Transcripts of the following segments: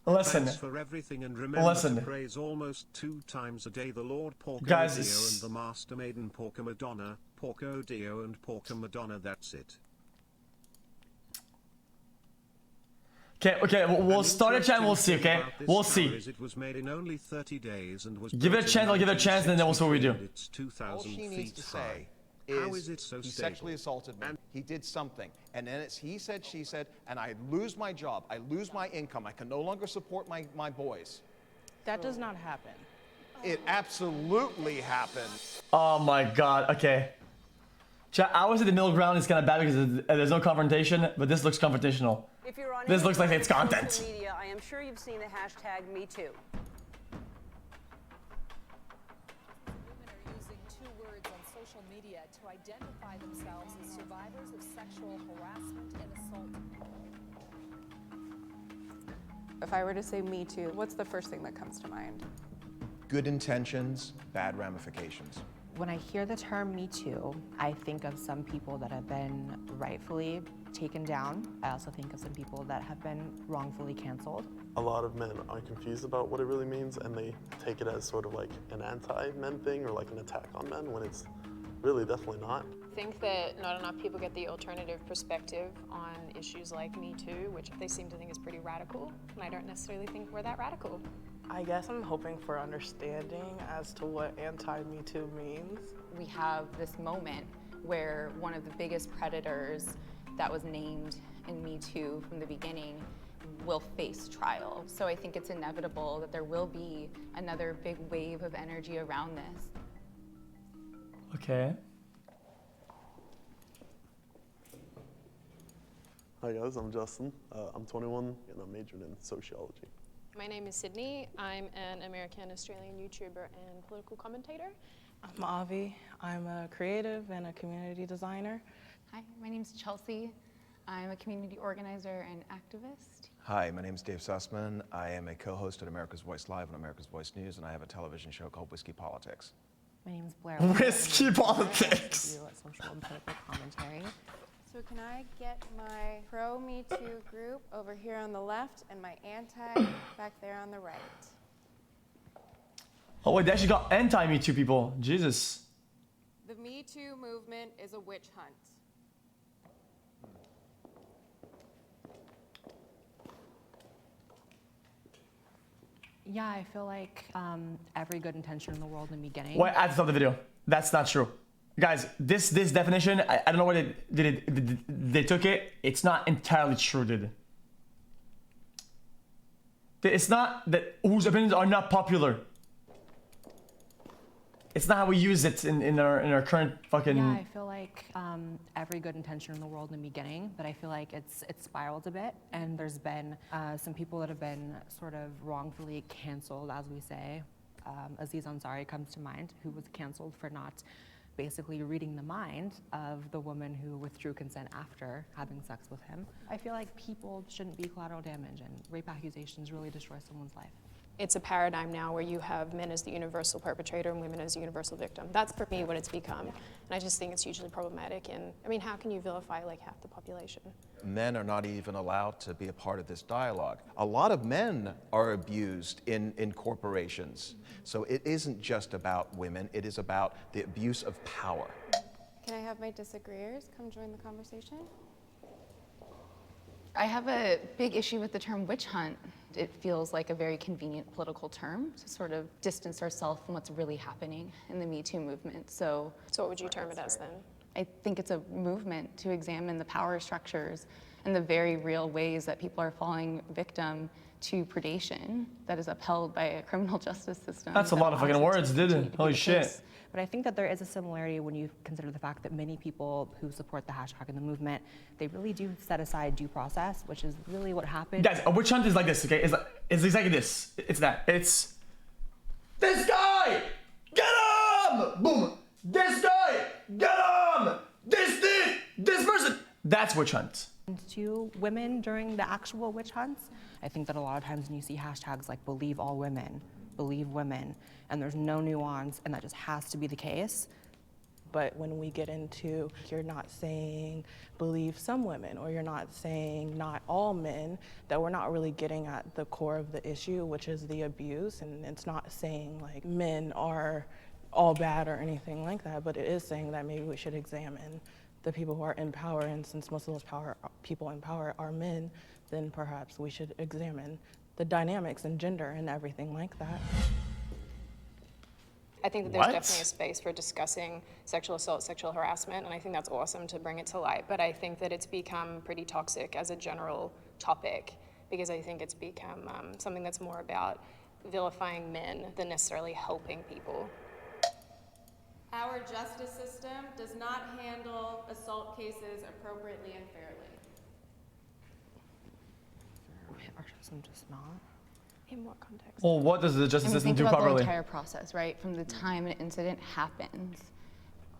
Listen. Thanks for everything, and remember to praise almost 2 times a day the Lord Porco Dio and the Master Maiden Porca Madonna, Porco Dio and Porca Madonna. That's it. Okay, we'll start a chat and we'll see, okay? We'll see. It was made in only 30 days and was give it a chance, I'll give it a chance, and then we'll see what we do. It's 2,000 All she needs to say How is it so he stable? sexually assaulted me. He did something. And then it's he said, she said, and I lose my job. I lose my income. I can no longer support my boys. That does not happen. It absolutely happened. Oh my god, okay. Chat, I was in the middle ground, it's kind of bad because there's no confrontation, but this looks confrontational. If you're on This looks like it's content. social media, I am sure you've seen the hashtag #MeToo. Women are using 2 words on social media to identify themselves as survivors of sexual harassment and assault. If I were to say Me Too, what's the first thing that comes to mind? Good intentions, bad ramifications. When I hear the term Me Too, I think of some people that have been rightfully taken down. I also think of some people that have been wrongfully canceled. A lot of men are confused about what it really means, and they take it as sort of like an anti-men thing or like an attack on men when it's really definitely not. I think that not enough people get the alternative perspective on issues like Me Too, which they seem to think is pretty radical, and I don't necessarily think we're that radical. I guess I'm hoping for understanding as to what anti-Me Too means. We have this moment where one of the biggest predators that was named in Me Too from the beginning will face trial. So I think it's inevitable that there will be another big wave of energy around this. Okay. Hi guys, I'm Justin. I'm 21 and I'm majoring in sociology. My name is Sydney. I'm an American-Australian YouTuber and political commentator. I'm Avi. I'm a creative and a community designer. Hi, my name's Chelsea. I'm a community organizer and activist. Hi, my name is Dave Sussman. I am a co-host at America's Voice Live on America's Voice News, and I have a television show called Whiskey Politics. My name is Blair. Whiskey Politics. I do a social and political commentary. So can I get my pro Me Too group over here on the left and my anti back there on the right? Oh wait, they actually got anti-Me Too people. Jesus. The Me Too movement is a witch hunt. Yeah, I feel like every good intention in the world in the beginning. Wait, I have to stop the video. That's not true. Guys, this definition, I don't know where they took it. It's not entirely true, dude. It's not that whose opinions are not popular. It's not how we use it in our current fucking. Yeah, I feel like every good intention in the world in the beginning, but I feel like it's spiraled a bit, and there's been some people that have been sort of wrongfully canceled, as we say. Aziz Ansari comes to mind, who was canceled for not basically reading the mind of the woman who withdrew consent after having sex with him. I feel like people shouldn't be collateral damage, and rape accusations really destroy someone's life. It's a paradigm now where you have men as the universal perpetrator and women as the universal victim. That's for me what it's become. And I just think it's hugely problematic. And I mean, how can you vilify like half the population? Men are not even allowed to be a part of this dialogue. A lot of men are abused in corporations. So it isn't just about women, it is about the abuse of power. Can I have my disagreeers come join the conversation? I have a big issue with the term witch hunt. It feels like a very convenient political term to sort of distance ourselves from what's really happening in the Me Too movement. So what would you term it as then? I think it's a movement to examine the power structures and the very real ways that people are falling victim to predation that is upheld by a criminal justice system. That's a lot of fucking words, dude. Holy shit. But I think that there is a similarity when you consider the fact that many people who support the hashtag and the movement, they really do set aside due process, which is really what happened. Guys, a witch hunt is like this, okay? It's exactly this. It's that. It's this guy! Get him! Boom! This guy! Get him! This thing! This person! That's witch hunt. To women during the actual witch hunts, I think that a lot of times when you see hashtags like believe all women, believe women, and there's no nuance, and that just has to be the case, But when we get into, you're not saying believe some women, or you're not saying not all men, that we're not really getting at the core of the issue, which is the abuse. And it's not saying like men are all bad or anything like that, but it is saying that maybe we should examine the people who are in power, and since most of those people in power are men, then perhaps we should examine the dynamics and gender and everything like that. I think that there's definitely a space for discussing sexual assault, sexual harassment, and I think that's awesome to bring it to light. But I think that it's become pretty toxic as a general topic, because I think it's become something that's more about vilifying men than necessarily helping people. Our justice system does not handle assault cases appropriately and fairly. Our system does not. In what context? Well, what does the justice system think do about properly? the entire process, right? From the time an incident happens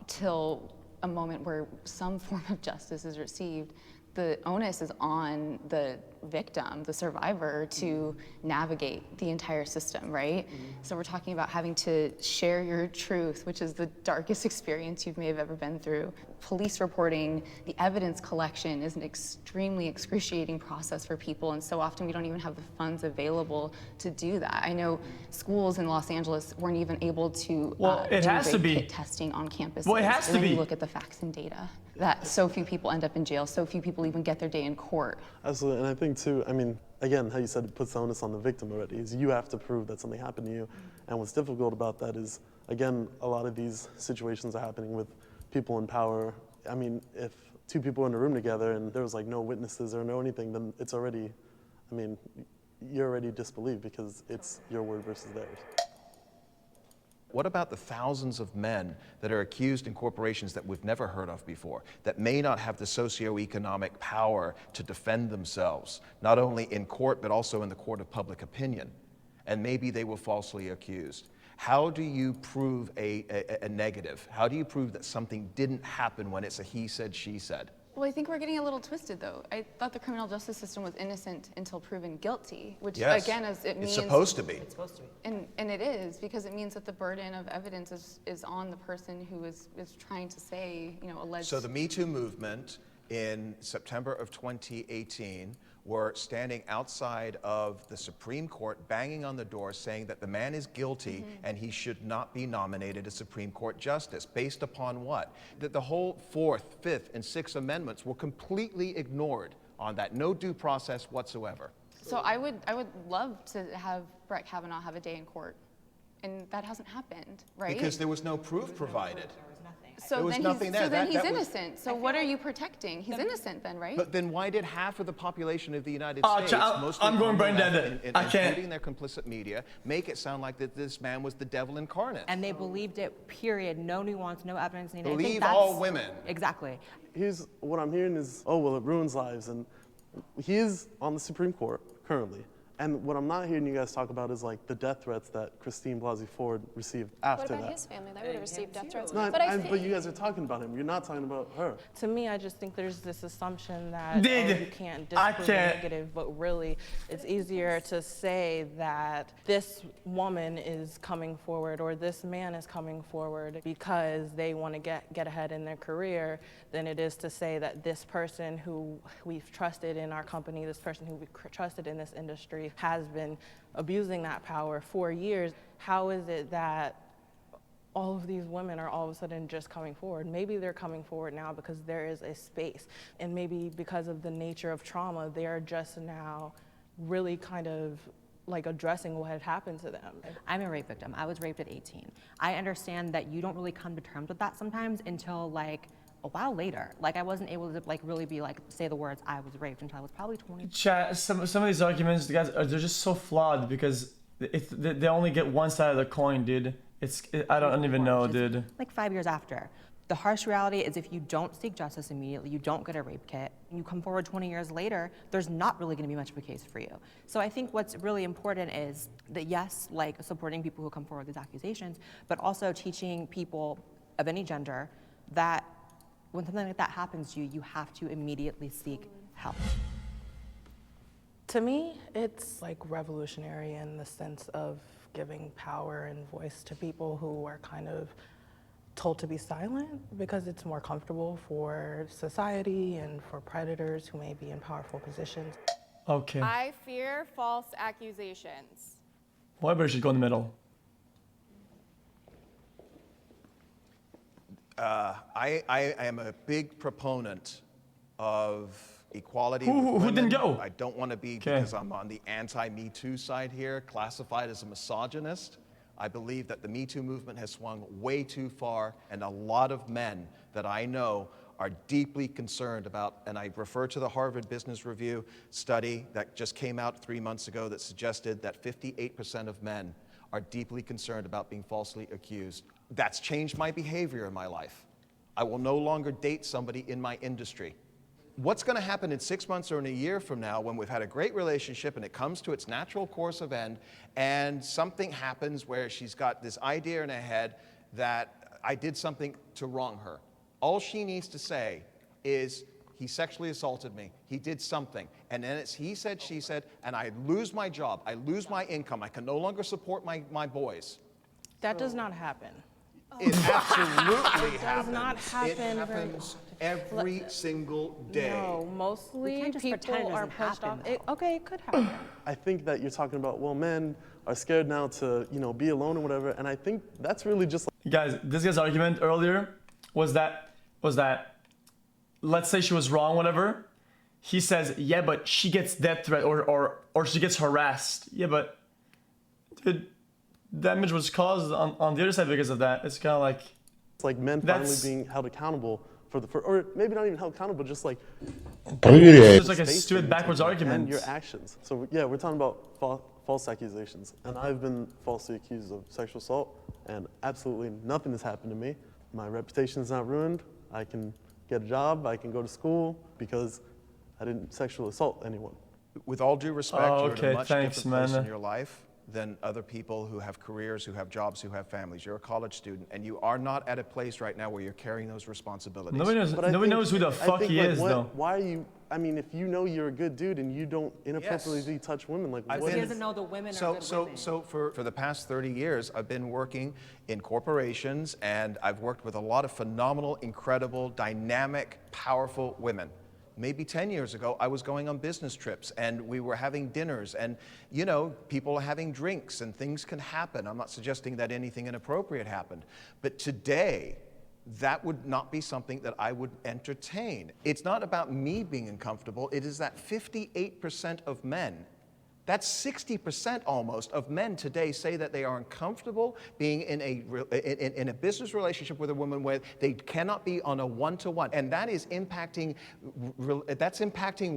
till a moment where some form of justice is received, the onus is on the victim, the survivor, to navigate the entire system, right? So we're talking about having to share your truth, which is the darkest experience you may have ever been through. Police reporting, the evidence collection is an extremely excruciating process for people, and so often we don't even have the funds available to do that. I know schools in Los Angeles weren't even able to it has to rape be kit testing on campuses. Well, it has and to then be. you look at the facts and data that so few people end up in jail, so few people even get their day in court. Absolutely, and I think too, I mean, again, how you said it puts the onus on the victim already, is you have to prove that something happened to you. And what's difficult about that is, again, a lot of these situations are happening with people in power. I mean, if two people are in a room together and there was like no witnesses or no anything, then it's already, I mean, you're already disbelieved because it's your word versus theirs. What about the thousands of men that are accused in corporations that we've never heard of before, that may not have the socioeconomic power to defend themselves, not only in court, but also in the court of public opinion, and maybe they were falsely accused? How do you prove a negative? How do you prove that something didn't happen when it's a he said, she said? Well, I think we're getting a little twisted, though. I thought the criminal justice system was innocent until proven guilty, which, Yes, again, it means... it's supposed to be. It's supposed to be. And it is, because it means that the burden of evidence is on the person who is trying to say, you know, alleged... So the Me Too movement in September of 2018 were standing outside of the Supreme Court, banging on the door, saying that the man is guilty and he should not be nominated as Supreme Court Justice. Based upon what? That the whole Fourth, Fifth, and Sixth Amendments were completely ignored on that. No due process whatsoever. So I would love to have Brett Kavanaugh have a day in court, and that hasn't happened, right? Because there was no proof provided. So there was then nothing there. then he's That was- innocent. So what are you protecting? He's innocent then, right? But then why did half of the population of the United States, mostly I'm going on the brain left dead. and I can't. including their complicit media, make it sound like that this man was the devil incarnate? And they believed it, period. No nuance, no evidence needed. I think Believe that's- all women. Exactly. Here's what I'm hearing is, oh, well, it ruins lives. And he is on the Supreme Court currently. And what I'm not hearing you guys talk about is like the death threats that Christine Blasey Ford received after that. What about his family? They would have received death threats. No, But but you guys are talking about him. You're not talking about her. To me, I just think there's this assumption that you can't I disprove can't. negative, but really it's easier to say that this woman is coming forward or this man is coming forward because they want to get ahead in their career than it is to say that this person who we've trusted in our company, this person who we've trusted in this industry has been abusing that power for years. How is it that all of these women are all of a sudden just coming forward? Maybe they're coming forward now because there is a space, and maybe because of the nature of trauma, they are just now really kind of like addressing what had happened to them. I'm a rape victim. I was raped at 18. I understand that you don't really come to terms with that sometimes until like a while later. Like I wasn't able to like really be like say the words I was raped until I was probably 20. Chat, some of these arguments, guys, they're just so flawed because they only get one side of the coin, dude. I don't even know, dude. Like 5 years after. The harsh reality is if you don't seek justice immediately, you don't get a rape kit, and you come forward 20 years later, there's not really gonna be much of a case for you. So I think what's really important is that yes, like supporting people who come forward with these accusations, but also teaching people of any gender that when something like that happens to you, you have to immediately seek help. To me, it's like revolutionary in the sense of giving power and voice to people who are kind of told to be silent because it's more comfortable for society and for predators who may be in powerful positions. Okay. I fear false accusations. Well, everybody should go in the middle. I am a big proponent of equality. Who didn't go? I don't want to be, because I'm on the anti-Me Too side here, classified as a misogynist. I believe that the Me Too movement has swung way too far, and a lot of men that I know are deeply concerned about, and I refer to the Harvard Business Review study that just came out 3 months ago that suggested that 58% of men are deeply concerned about being falsely accused. That's changed my behavior in my life. I will no longer date somebody in my industry. What's going to happen in 6 months or in a year from now when we've had a great relationship and it comes to its natural course of end and something happens where she's got this idea in her head that I did something to wrong her? All she needs to say is, he sexually assaulted me, he did something, and then it's he said, she said, and I lose my job, I lose my income, I can no longer support my boys. That does not happen. It absolutely does not happen. It happens every single day. No, mostly can't just pretend people it are doesn't pushed off. happen, Okay, it could happen. I think that you're talking about, well, men are scared now to, be alone or whatever, and I think that's really just Guys, this guy's argument earlier was that, let's say she was wrong, whatever. He says, yeah, but she gets death threat or she gets harassed. Yeah, but dude, damage was caused on the other side because of that. It's kind of like... It's like men finally being held accountable or maybe not even held accountable, just like... It's like a stupid backwards argument. And your actions. So yeah, we're talking about false accusations. And I've been falsely accused of sexual assault, and absolutely nothing has happened to me. My reputation is not ruined. I can get a job, I can go to school because I didn't sexually assault anyone. With all due respect, you're in a much thanks, different place man. in your life than other people who have careers, who have jobs, who have families. You're a college student, and you are not at a place right now where you're carrying those responsibilities. Nobody knows who the fuck he is, though. Why are you... I mean, if you know you're a good dude and you don't inappropriately touch women, like what? He doesn't know the women are good women. So for the past 30 years, I've been working in corporations, and I've worked with a lot of phenomenal, incredible, dynamic, powerful women. Maybe 10 years ago, I was going on business trips and we were having dinners and, people are having drinks and things can happen. I'm not suggesting that anything inappropriate happened. But today, that would not be something that I would entertain. It's not about me being uncomfortable. It is that 58% of men, that's 60% almost of men today say that they are uncomfortable being in a business relationship with a woman where they cannot be on a one-to-one. And that is impacting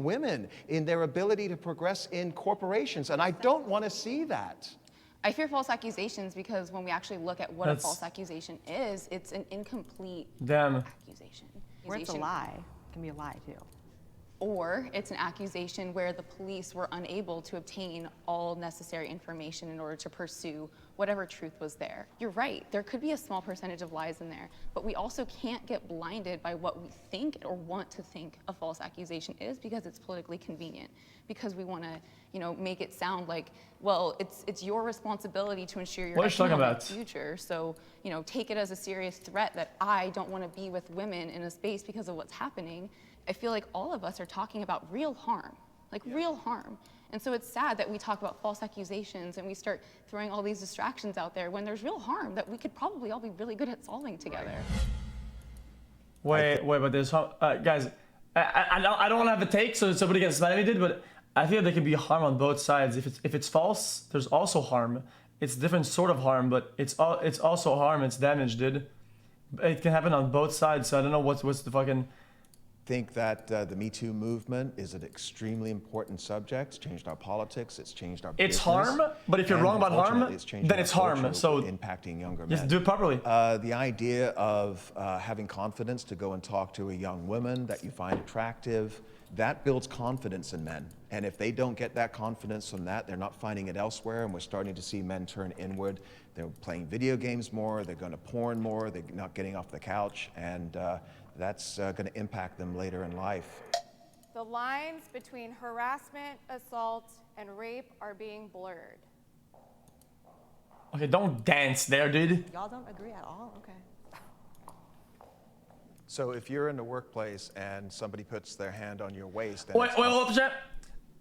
women in their ability to progress in corporations. And I don't want to see that. I fear false accusations because when we actually look at what a false accusation is, it's an incomplete accusation. Or it's a lie. It can be a lie, too. Or it's an accusation where the police were unable to obtain all necessary information in order to pursue whatever truth was there. You're right, there could be a small percentage of lies in there, but we also can't get blinded by what we think or want to think a false accusation is because it's politically convenient, because we want to, make it sound like, well, it's your responsibility to ensure your economic future. So, take it as a serious threat that I don't want to be with women in a space because of what's happening. I feel like all of us are talking about real harm, real harm. And so it's sad that we talk about false accusations and we start throwing all these distractions out there when there's real harm that we could probably all be really good at solving together. Wait, but there's guys. I don't want to have a take, so somebody gets validated, but I feel there can be harm on both sides. If it's false, there's also harm. It's different sort of harm, but it's also harm. It's damage, dude. It can happen on both sides. So I don't know what's the fucking. Think that the Me Too movement is an extremely important subject. It's changed our politics. It's changed our business. It's harm, but if you're wrong about harm, then it's harm. So impacting younger men. Just do it properly. The idea of having confidence to go and talk to a young woman that you find attractive, that builds confidence in men. And if they don't get that confidence from that, they're not finding it elsewhere, and we're starting to see men turn inward. They're playing video games more, they're going to porn more, they're not getting off the couch, and that's going to impact them later in life. The lines between harassment, assault, and rape are being blurred. Okay, don't dance there, dude. Y'all don't agree at all? Okay. So if you're in the workplace and somebody puts their hand on your waist, and Wait, hold up, Jeff.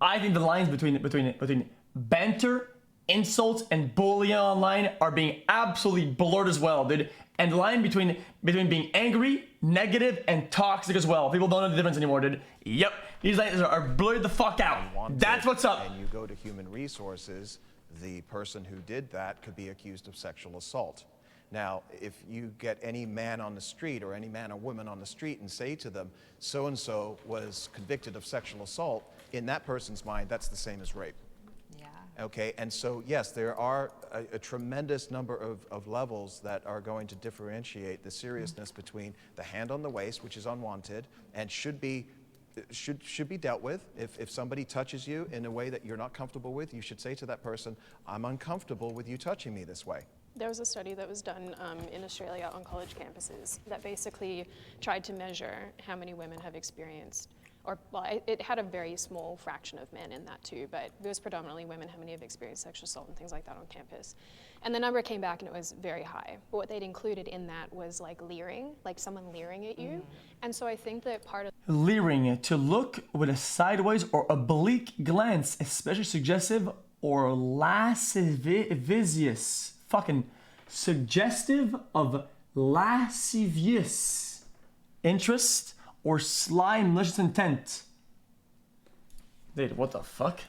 I think the lines between banter, insults, and bullying online are being absolutely blurred as well, dude. And the line between being angry, negative, and toxic as well. People don't know the difference anymore, dude. Yep, these lines are blurred the fuck out. That's what's up. And you go to human resources, the person who did that could be accused of sexual assault. Now, if you get any man on the street or any man or woman on the street and say to them, so-and-so was convicted of sexual assault, in that person's mind, that's the same as rape. Yeah. Okay, and so yes, there are a tremendous number of levels that are going to differentiate the seriousness between the hand on the waist, which is unwanted, and should be dealt with. If somebody touches you in a way that you're not comfortable with, you should say to that person, I'm uncomfortable with you touching me this way. There was a study that was done in Australia on college campuses that basically tried to measure how many women have experienced, or well, it had a very small fraction of men in that too, but it was predominantly women, how many have experienced sexual assault and things like that on campus. And the number came back and it was very high. But what they'd included in that was like leering, like someone leering at you. And so I think that part of Leering, to look with a sideways or oblique glance, especially suggestive or lascivious. Fucking suggestive of lascivious interest or sly malicious intent. Dude, what the fuck?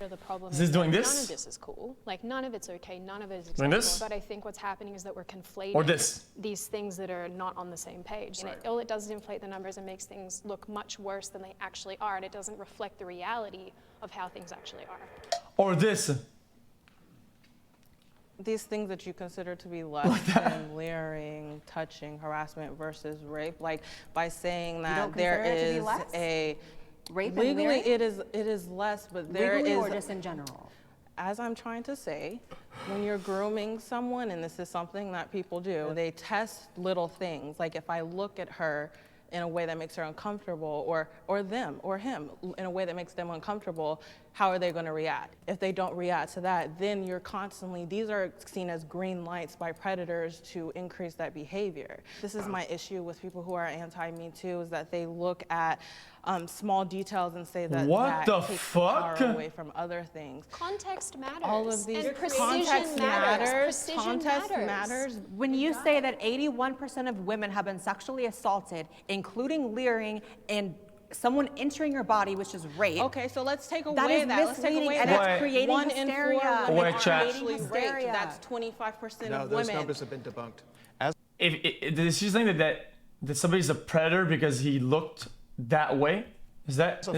the problem is this doing this? None of this is cool. Like none of it's okay. None of it is Doing acceptable. this? But I think what's happening is that we're conflating Or this. these things that are not on the same page. Right. And all it does is inflate the numbers and makes things look much worse than they actually are. And it doesn't reflect the reality of how things actually are. Or this. These things that you consider to be less than leering, touching, harassment versus rape, like by saying that there is a rape legally it is less, but there legally is or just in general. As I'm trying to say, when you're grooming someone, and this is something that people do, they test little things. Like if I look at her in a way that makes her uncomfortable, or them or him in a way that makes them uncomfortable, how are they going to react? If they don't react to that, then you're constantly, these are seen as green lights by predators to increase that behavior. This is my issue with people who are anti-Me Too, is that they look at small details and say that What the takes fuck? the power away from other things. Context matters. All of these and context matters. Context matters. When you say that 81% of women have been sexually assaulted, including leering and someone entering your body, which is rape. Okay, so let's take away that. Is Let's take away and that. it's creating One hysteria. in 4 women Wait, are chat. actually raped. That's 25% No, of those women. numbers have been debunked. Is she saying that somebody's a predator because he looked that way? Is that it?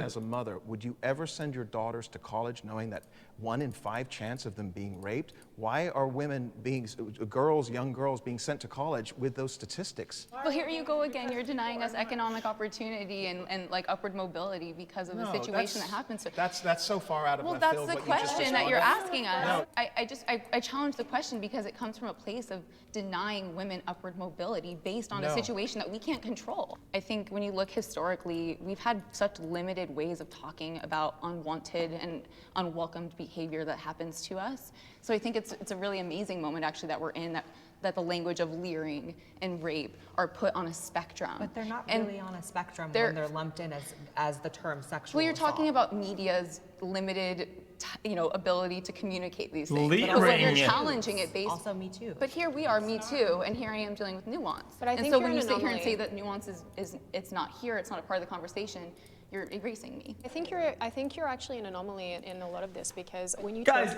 As a mother, would you ever send your daughters to college knowing that 1 in 5 chance of them being raped? Why are women young girls being sent to college with those statistics? Well, here you go again. You're denying us economic opportunity and like upward mobility because of the situation that happens. That's so far out of Well, left that's field. the what you just question that you're responded. asking us. I challenge the question because it comes from a place of denying women upward mobility based on a situation that we can't control. I think when you look historically, we've had such limited ways of talking about unwanted and unwelcomed behavior that happens to us. So I think it's a really amazing moment actually that we're in, that the language of leering and rape are put on a spectrum. But they're not really on a spectrum when they're lumped in as the term sexual Well, you're assault. talking about media's limited ability to communicate these things. Leering. But also you're challenging it based. Also Me Too. But here we are, Me Too, and here I am dealing with nuance. But I think and so you're when you an sit here and say anomaly. that nuance it's not here, it's not a part of the conversation, you're erasing me. I think you're actually an anomaly in a lot of this because when you Guys,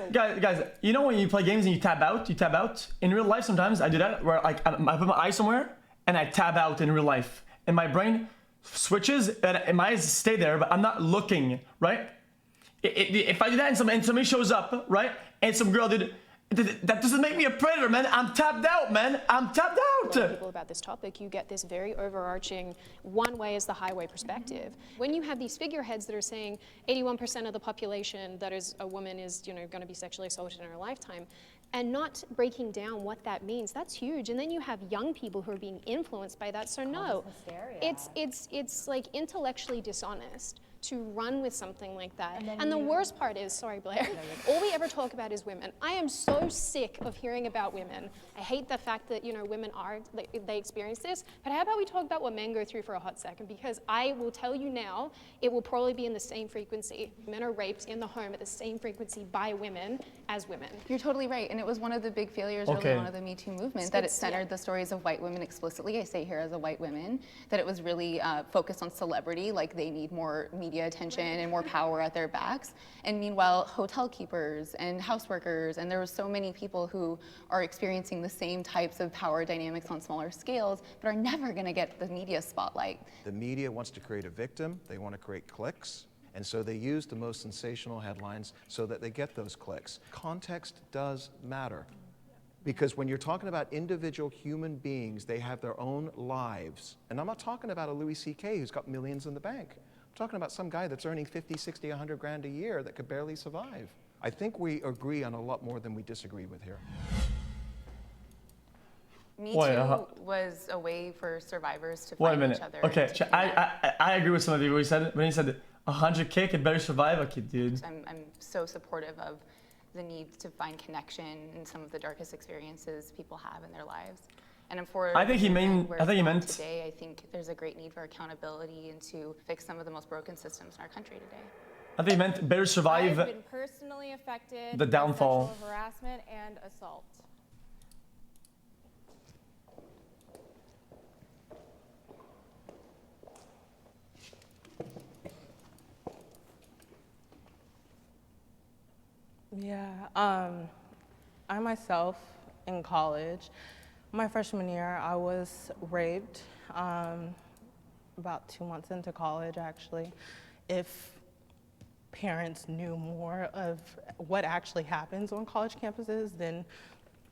you know when you play games and you tab out? In real life sometimes I do that where like I put my eye somewhere and I tab out in real life. And my brain switches and my eyes stay there, but I'm not looking, right? If I do that and somebody shows up, right? And some girl did, that doesn't make me a predator, man. I'm tapped out, man. I'm tapped out. People about this topic, you get this very overarching one way is the highway perspective. When you have these figureheads that are saying 81% of the population that is a woman is going to be sexually assaulted in her lifetime, and not breaking down what that means, that's huge. And then you have young people who are being influenced by that. So no, it's like intellectually dishonest to run with something like that. And the worst part is, sorry Blair, all we ever talk about is women. I am so sick of hearing about women. I hate the fact that, you know, women they experience this, but how about we talk about what men go through for a hot second? Because I will tell you now, it will probably be in the same frequency. Men are raped in the home at the same frequency by women as women. You're totally right, and it was one of the big failures early on of the Me Too movement, that it centered the stories of white women explicitly. I say here as a white woman, that it was really focused on celebrity, like they need more media attention and more power at their backs. And meanwhile, hotel keepers and houseworkers, and there were so many people who are experiencing the same types of power dynamics on smaller scales, but are never gonna get the media spotlight. The media wants to create a victim, they want to create clicks, and so they use the most sensational headlines so that they get those clicks. Context does matter. Because when you're talking about individual human beings, they have their own lives. And I'm not talking about a Louis C.K. who's got millions in the bank. I'm talking about some guy that's earning 50, 60, 100 grand a year that could barely survive. I think we agree on a lot more than we disagree with here. Me Too was a way for survivors to find each other. Okay, I agree with some of you when he said 100K could better survive. Okay, dude. I'm so supportive of the need to find connection in some of the darkest experiences people have in their lives. And for I think he meant today, I think there's a great need for accountability and to fix some of the most broken systems in our country today. I think he meant better survive I've been personally affected the downfall. by sexual harassment and assault. Yeah, I myself in college, my freshman year, I was raped about 2 months into college, actually. If parents knew more of what actually happens on college campuses, then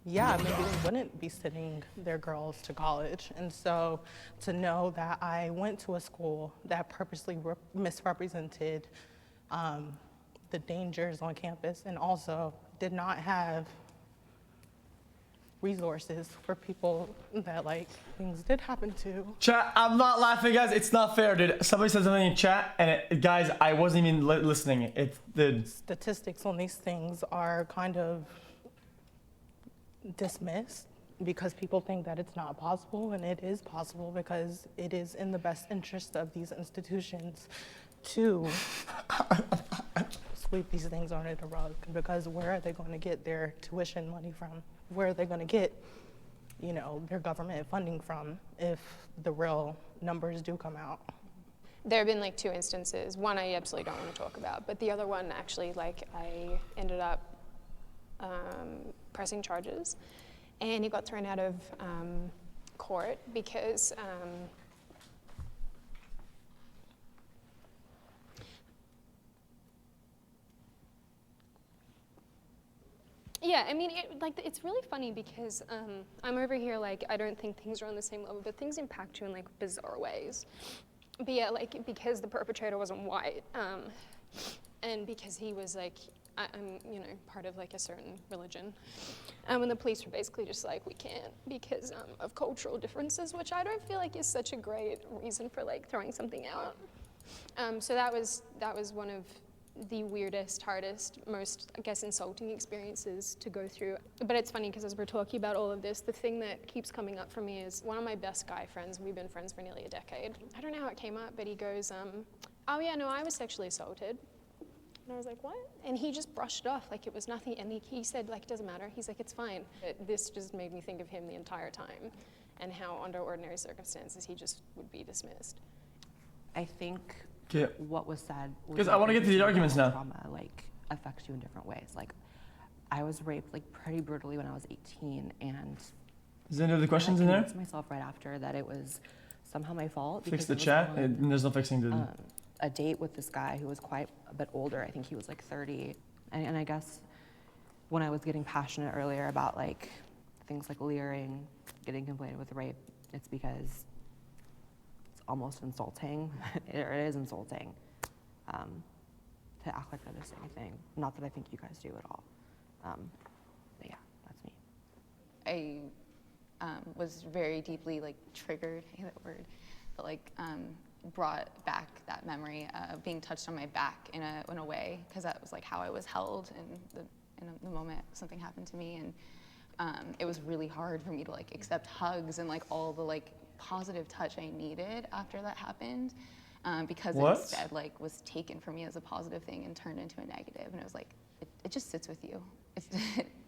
yeah, maybe they wouldn't be sending their girls to college. And so to know that I went to a school that purposely misrepresented the dangers on campus and also did not have resources for people that like things did happen to. Chat, I'm not laughing, guys. It's not fair, dude. Somebody said something in chat, and guys, I wasn't even listening. It's the statistics on these things are kind of dismissed because people think that it's not possible, and it is possible because it is in the best interest of these institutions to sweep these things under the rug, because where are they going to get their tuition money from? Where are they going to get, you know, their government funding from if the real numbers do come out? There have been like 2 instances. One I absolutely don't want to talk about, but the other one actually, like, I ended up pressing charges, and he got thrown out of court because yeah, I mean, it's really funny because I'm over here like, I don't think things are on the same level, but things impact you in like bizarre ways. But yeah, like, because the perpetrator wasn't white, and because he was like, I'm, you know, part of like a certain religion. And the police were basically just like, we can't because of cultural differences, which I don't feel like is such a great reason for like throwing something out. So that was one of the weirdest, hardest, most, I guess, insulting experiences to go through. But it's funny because as we're talking about all of this, the thing that keeps coming up for me is one of my best guy friends, we've been friends for nearly a decade. I don't know how it came up, but he goes, oh yeah, no, I was sexually assaulted. And I was like, what? And he just brushed it off like it was nothing. And he said, like, it doesn't matter. He's like, it's fine. This just made me think of him the entire time and how under ordinary circumstances he just would be dismissed. I think what was said was because I want to get to the arguments now. Trauma like affects you in different ways. Like I was raped like pretty brutally when I was 18, and is there any other questions in there? I convinced myself right after that it was somehow my fault. Fix the chat. And there's no fixing the. A date with this guy who was quite a bit older. I think he was like 30, and I guess when I was getting passionate earlier about like things like leering, getting conflated with rape, it's because almost insulting, or it is insulting, to act like they're the same thing. Not that I think you guys do at all. But yeah, that's me. I was very deeply like triggered, I hate that word, but like brought back that memory of being touched on my back in a way, because that was like how I was held in the moment something happened to me, and it was really hard for me to like accept hugs and like all the like positive touch I needed after that happened, because it instead like was taken from me as a positive thing and turned into a negative, and it was like it just sits with you. It's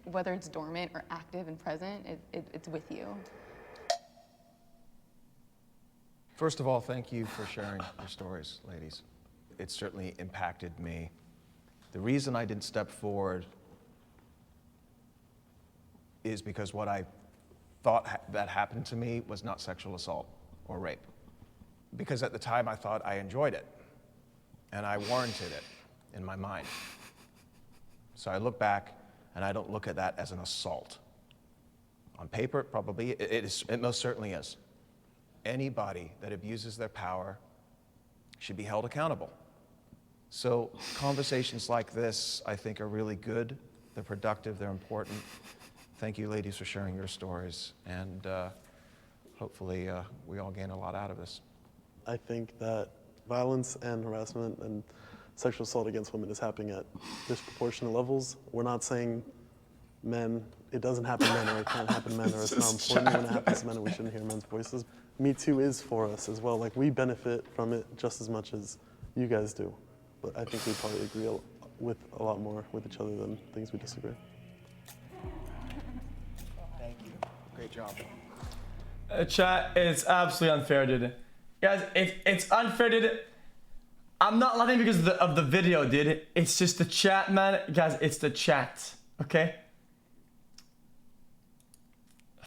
whether it's dormant or active and present, it's with you. First of all, thank you for sharing your stories, ladies. It certainly impacted me. The reason I didn't step forward is because what I thought that happened to me was not sexual assault or rape. Because at the time I thought I enjoyed it, and I warranted it in my mind. So I look back, and I don't look at that as an assault. On paper, probably, it most certainly is. Anybody that abuses their power should be held accountable. So conversations like this, I think, are really good. They're productive, they're important. Thank you, ladies, for sharing your stories, and hopefully we all gain a lot out of this. I think that violence and harassment and sexual assault against women is happening at disproportionate levels. We're not saying men, it doesn't happen to men, or it can't happen to men, or it's not important when it happens to men, and we shouldn't hear men's voices. Me Too is for us as well. Like, we benefit from it just as much as you guys do. But I think we probably agree with a lot more with each other than things we disagree. Thank you. Great job. Chat, it's absolutely unfair, dude. Guys, it's unfair, dude. I'm not laughing because of the video, dude. It's just the chat, man. Guys, it's the chat, okay?